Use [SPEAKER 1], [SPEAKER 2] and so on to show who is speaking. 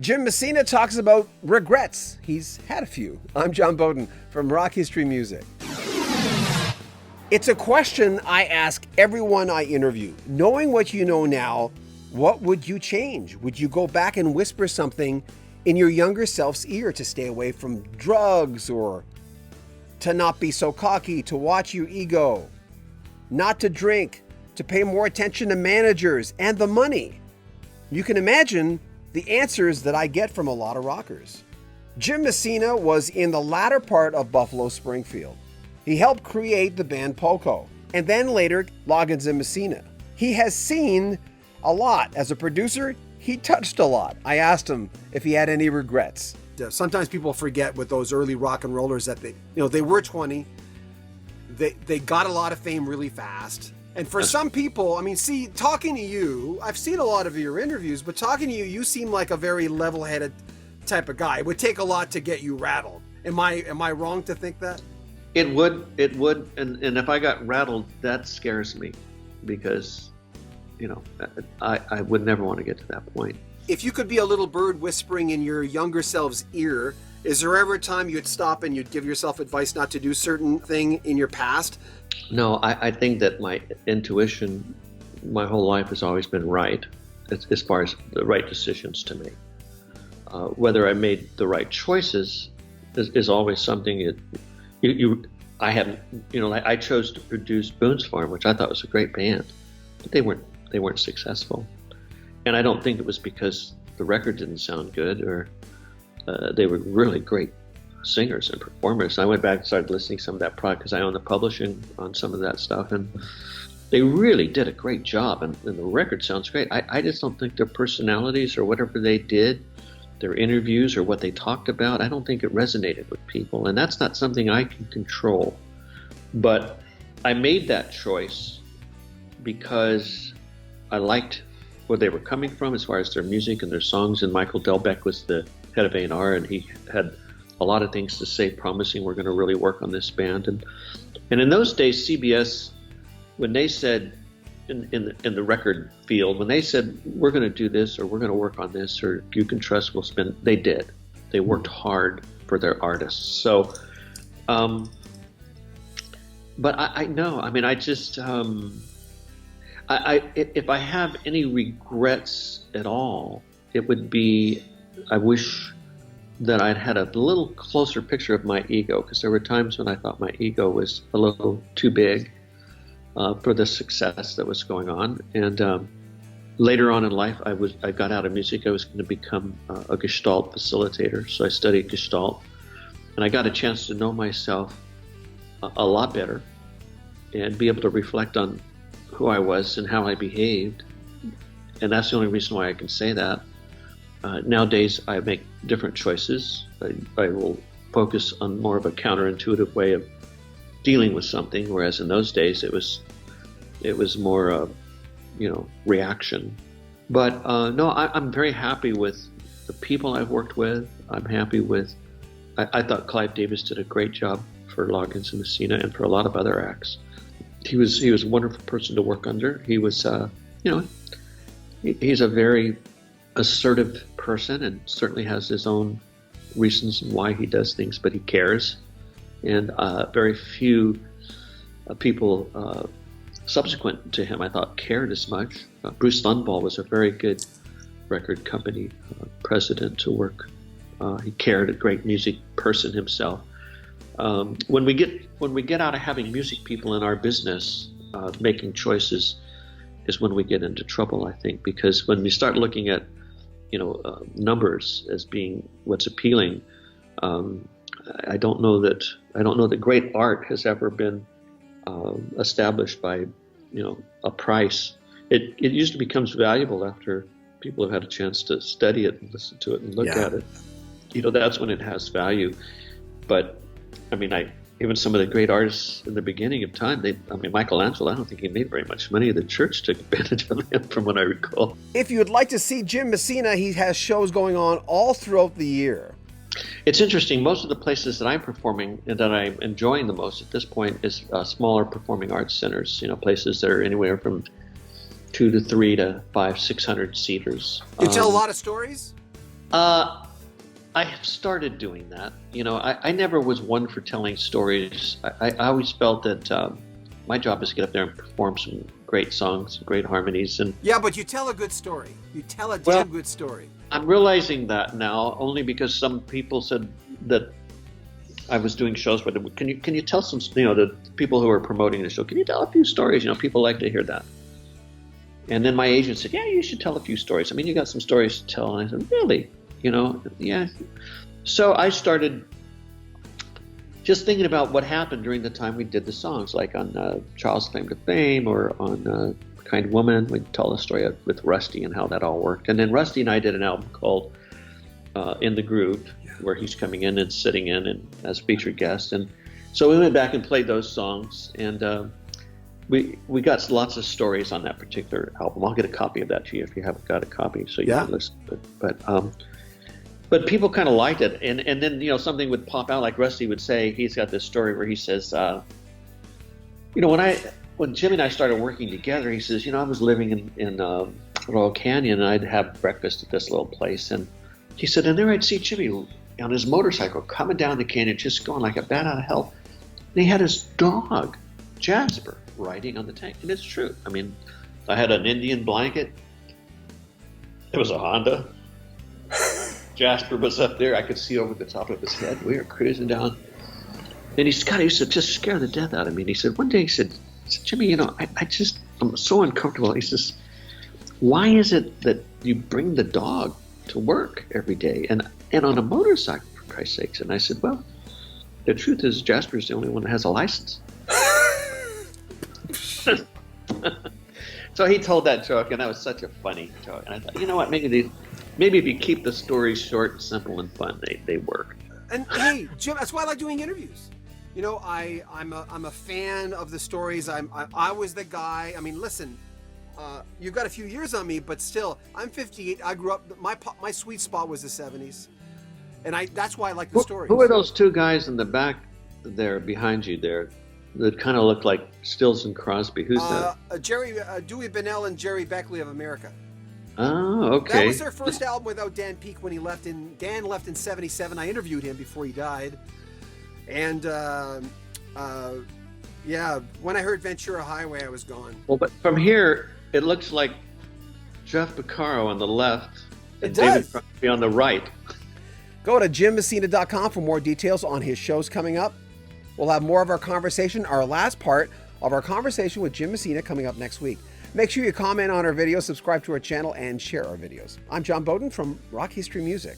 [SPEAKER 1] Jim Messina talks about regrets. He's had a few. I'm John Bowden from Rock History Music. It's a question I ask everyone I interview. Knowing what you know now, what would you change? Would you go back and whisper something in your younger self's ear to stay away from drugs, or to not be so cocky, to watch your ego, not to drink, to pay more attention to managers and the money? You can imagine the answers that I get from a lot of rockers. Jim Messina was in the latter part of Buffalo Springfield. He helped create the band Poco, and then later Loggins and Messina. He has seen a lot. As a producer, he touched a lot. I asked him if he had any regrets. Sometimes people forget with those early rock and rollers that they were 20. They got a lot of fame really fast. And for some people, talking to you, I've seen a lot of your interviews, but talking to you, you seem like a very level-headed type of guy. It would take a lot to get you rattled. Am I wrong to think that?
[SPEAKER 2] It would, and if I got rattled, that scares me, because, I would never want to get to that point.
[SPEAKER 1] If you could be a little bird whispering in your younger self's ear, is there ever a time you'd stop and you'd give yourself advice not to do certain thing in your past?
[SPEAKER 2] No, I think that my intuition, my whole life has always been right, as far as the right decisions to make. Whether I made the right choices is always something I chose to produce Boone's Farm, which I thought was a great band, but they weren't successful. And I don't think it was because the record didn't sound good, or they were really great singers and performers. I went back and started listening to some of that product because I own the publishing on some of that stuff, and they really did a great job, and the record sounds great. I just don't think their personalities or whatever they did, their interviews or what they talked about, I don't think it resonated with people, and that's not something I can control. But I made that choice because I liked where they were coming from as far as their music and their songs, and Michael Delbecq was the head of A&R, and he had a lot of things to say, promising we're going to really work on this band. And in those days, CBS, when they said in the record field, when they said we're going to do this, or we're going to work on this, or you can trust we'll spend, they did. They worked hard for their artists. So, but I know. I just if I have any regrets at all, it would be I wish that I'd had a little closer picture of my ego, because there were times when I thought my ego was a little too big for the success that was going on. And later on in life, I got out of music. I was going to become a Gestalt facilitator, so I studied Gestalt, and I got a chance to know myself a lot better and be able to reflect on who I was and how I behaved. And that's the only reason why I can say that. Nowadays, I make different choices. I will focus on more of a counterintuitive way of dealing with something, whereas in those days it was more reaction. But no, I'm very happy with the people I've worked with. I'm happy with. I thought Clive Davis did a great job for Loggins and Messina, and for a lot of other acts. He was a wonderful person to work under. He was, he's a very assertive person, and certainly has his own reasons why he does things, but he cares. And very few people subsequent to him, I thought, cared as much. Bruce Lundvall was a very good record company president to work. He cared, a great music person himself. When we get out of having music people in our business, making choices is when we get into trouble, I think, because when we start looking at numbers as being what's appealing, I don't know that great art has ever been established by a price. It usually becomes valuable after people have had a chance to study it and listen to it and look at it. That's when it has value. But even some of the great artists in the beginning of time, Michelangelo, I don't think he made very much money. The church took advantage of him, from what I recall.
[SPEAKER 1] If you would like to see Jim Messina, he has shows going on all throughout the year.
[SPEAKER 2] It's interesting. Most of the places that I'm performing and that I'm enjoying the most at this point is smaller performing arts centers, places that are anywhere from 2 to 3 to 500, 600 seaters.
[SPEAKER 1] You tell a lot of stories?
[SPEAKER 2] I have started doing that. You know, I never was one for telling stories. I always felt that my job is to get up there and perform some great songs, great harmonies. And
[SPEAKER 1] Yeah, but you tell a good story. You tell a damn good story.
[SPEAKER 2] I'm realizing that now only because some people said that I was doing shows where can you tell some, you know, the people who are promoting the show, can you tell a few stories? You know, people like to hear that. And then my agent said, yeah, you should tell a few stories. I mean, you got some stories to tell. And I said, really? You know, yeah. So I started just thinking about what happened during the time we did the songs, like on Charles Claim to Fame or on Kind Woman. We'd tell the story with Rusty and how that all worked. And then Rusty and I did an album called In the Groove, where he's coming in and sitting in and as featured guest. And so we went back and played those songs, and we got lots of stories on that particular album. I'll get a copy of that to you if you haven't got a copy, so you can listen to it. But people kind of liked it, and then, you know, something would pop out, like Rusty would say. He's got this story where he says, you know, when Jimmy and I started working together, he says, you know, I was living in Royal Canyon, and I'd have breakfast at this little place, and he said, and there I'd see Jimmy on his motorcycle coming down the canyon, just going like a bat out of hell, and he had his dog Jasper riding on the tank. And it's true. I mean, I had an Indian blanket. It was a Honda. Jasper was up there. I could see over the top of his head. We were cruising down. And he used to just scare the death out of me. And he said, one day he said, Jimmy, you know, I'm so uncomfortable. He says, why is it that you bring the dog to work every day and on a motorcycle, for Christ's sakes? And I said, well, the truth is Jasper's the only one that has a license. So he told that joke, and that was such a funny joke. And I thought, you know what, maybe if you keep the stories short, simple, and fun, they work.
[SPEAKER 1] And hey, Jim, that's why I like doing interviews. You know, I'm a fan of the stories. I was the guy. I mean, listen, you've got a few years on me, but still, I'm 58. I grew up. My sweet spot was the 70s, and that's why I like the stories.
[SPEAKER 2] Who are those two guys in the back there behind you there that kind of look like Stills and Crosby? Who's that?
[SPEAKER 1] Dewey Bunnell and Jerry Beckley of America.
[SPEAKER 2] Oh, okay.
[SPEAKER 1] That was their first album without Dan Peek when he left. Dan left in '77. I interviewed him before he died, and yeah, when I heard Ventura Highway, I was gone.
[SPEAKER 2] Well, but from here, it looks like Jeff Beccaro on the left and
[SPEAKER 1] It does.
[SPEAKER 2] David Crosby on the right.
[SPEAKER 1] Go to jimmessina.com for more details on his shows coming up. We'll have more of our conversation, our last part of our conversation with Jim Messina, coming up next week. Make sure you comment on our videos, subscribe to our channel, and share our videos. I'm John Bowden from Rock History Music.